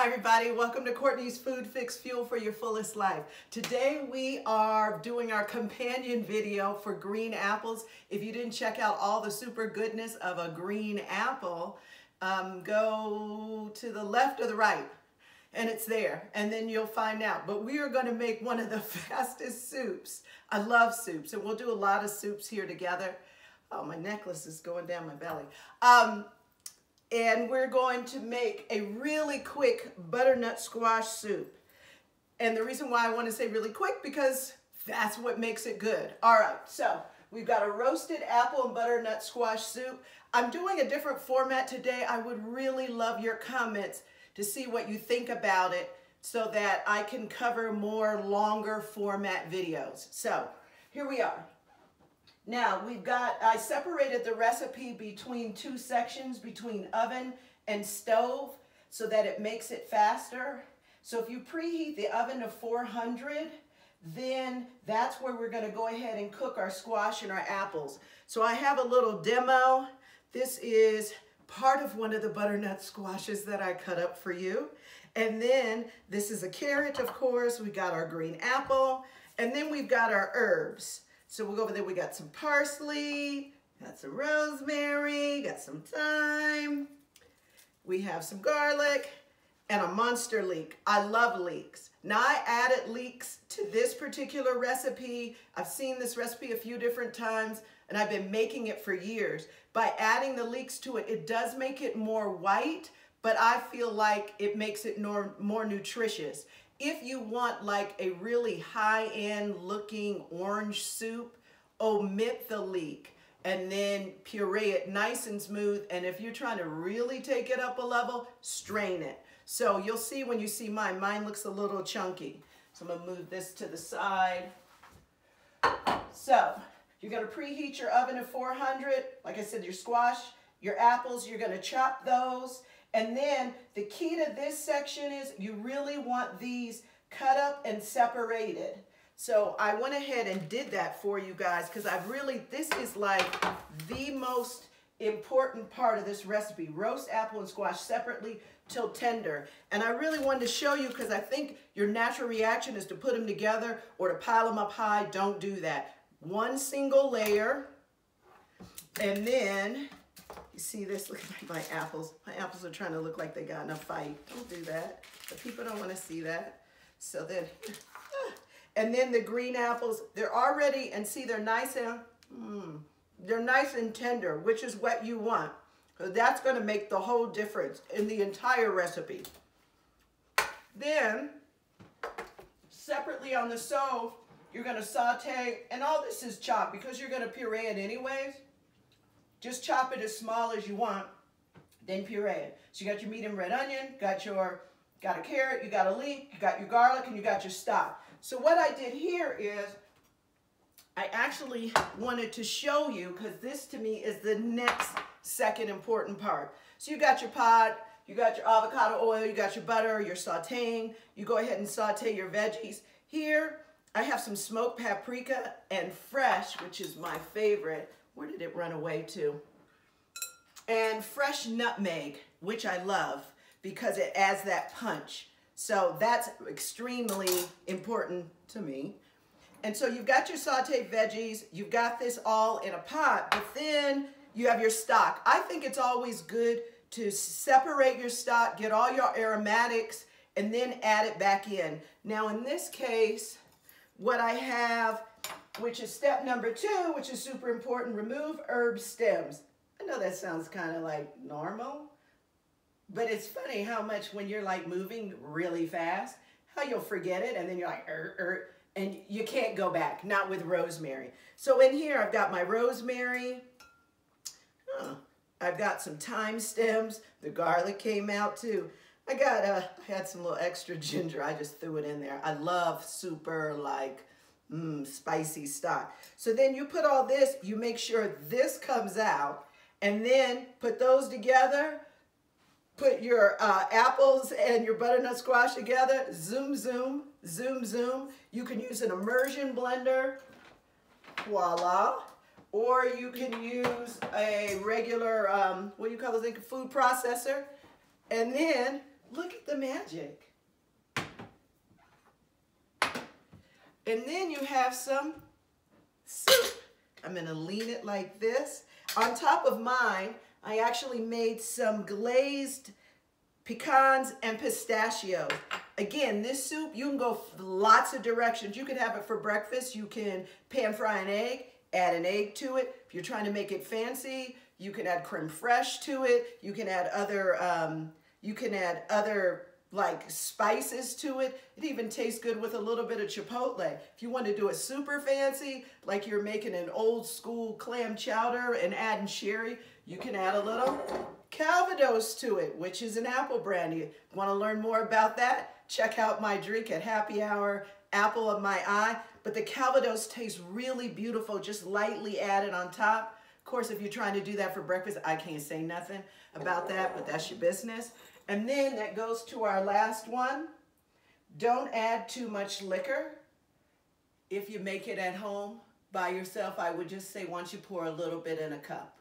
Hi everybody, welcome to Courtney's Food Fix Fuel for Your Fullest Life. Today we are doing our companion video for green apples. If you didn't check out all the super goodness of a green apple, go to the left or the right and it's there and then you'll find out. But we are going to make one of the fastest soups. I love soups and we'll do a lot of soups here together. Oh, my necklace is going down my belly. And we're going to make a really quick butternut squash soup. And the reason why I want to say really quick, because that's what makes it good. All right, so we've got a roasted apple and butternut squash soup. I'm doing a different format today. I would really love your comments to see what you think about it so that I can cover more longer format videos. So here we are. Now I separated the recipe between two sections, between oven and stove, so that it makes it faster. So if you preheat the oven to 400, then that's where we're going to go ahead and cook our squash and our apples. So I have a little demo. This is part of one of the butternut squashes that I cut up for you. And then this is a carrot, of course. We got our green apple, and then we've got our herbs. So we'll go over there, we got some parsley, got some rosemary, got some thyme, we have some garlic, and a monster leek. I love leeks. Now I added leeks to this particular recipe. I've seen this recipe a few different times, and I've been making it for years. By adding the leeks to it, it does make it more white, but I feel like it makes it more nutritious. If you want like a really high-end looking orange soup, omit the leek and then puree it nice and smooth. And if you're trying to really take it up a level, strain it. So you'll see when you see mine, mine looks a little chunky. So I'm gonna move this to the side. So you're gonna preheat your oven to 400. Like I said, your squash, your apples, you're gonna chop those. And then the key to this section is you really want these cut up and separated. So I went ahead and did that for you guys because this is like the most important part of this recipe. Roast apple and squash separately till tender. And I really wanted to show you because I think your natural reaction is to put them together or to pile them up high. Don't do that. One single layer. And then you see this? Look at my apples. My apples are trying to look like they got in a fight. Don't do that. The people don't want to see that. So then, and then the green apples, they're already, and see they're nice and tender, which is what you want. So that's going to make the whole difference in the entire recipe. Then, separately on the stove, you're going to saute, and all this is chopped because you're going to puree it anyways. Just chop it as small as you want, then puree it. So you got your medium red onion, got a carrot, you got a leek, you got your garlic, and you got your stock. So what I did here is I actually wanted to show you, because this to me is the next second important part. So you got your pot, you got your avocado oil, you got your butter, you're sauteing. You go ahead and saute your veggies. Here I have some smoked paprika and fresh, which is my favorite. Where did it run away to? And fresh nutmeg, which I love because it adds that punch. So that's extremely important to me. And so you've got your sauteed veggies, you've got this all in a pot, but then you have your stock. I think it's always good to separate your stock, get all your aromatics, and then add it back in. Now in this case, what I have, which is step number 2, which is super important, remove herb stems. I know that sounds kind of like normal, but it's funny how much when you're like moving really fast, how you'll forget it and then you're like, and you can't go back, not with rosemary. So in here I've got my rosemary, I've got some thyme stems, the garlic came out too. I had some little extra ginger, I just threw it in there. I love super like, spicy stock. So then you put all this, you make sure this comes out, and then put those together, put your apples and your butternut squash together, zoom, zoom, zoom, zoom. You can use an immersion blender, voila, or you can use a regular, what do you call those things, food processor, and then Look at the magic. And then you have some soup. I'm gonna lean it like this. On top of mine, I actually made some glazed pecans and pistachios. Again, this soup, you can go lots of directions. You can have it for breakfast. You can pan fry an egg, add an egg to it. If you're trying to make it fancy, you can add creme fraiche to it. You can add other like spices to it. It even tastes good with a little bit of chipotle. If you want to do it super fancy, like you're making an old school clam chowder and adding sherry, you can add a little Calvados to it, which is an apple brandy. Want to learn more about that? Check out my drink at Happy Hour, Apple of My Eye. But the Calvados tastes really beautiful, just lightly added on top. Of course, if you're trying to do that for breakfast, I can't say nothing about that, but that's your business. And then that goes to our last one. Don't add too much liquor. If you make it at home by yourself, I would just say once you pour a little bit in a cup.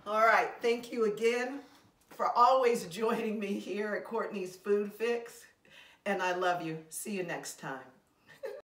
All right, thank you again for always joining me here at Courtney's Food Fix. And I love you. See you next time.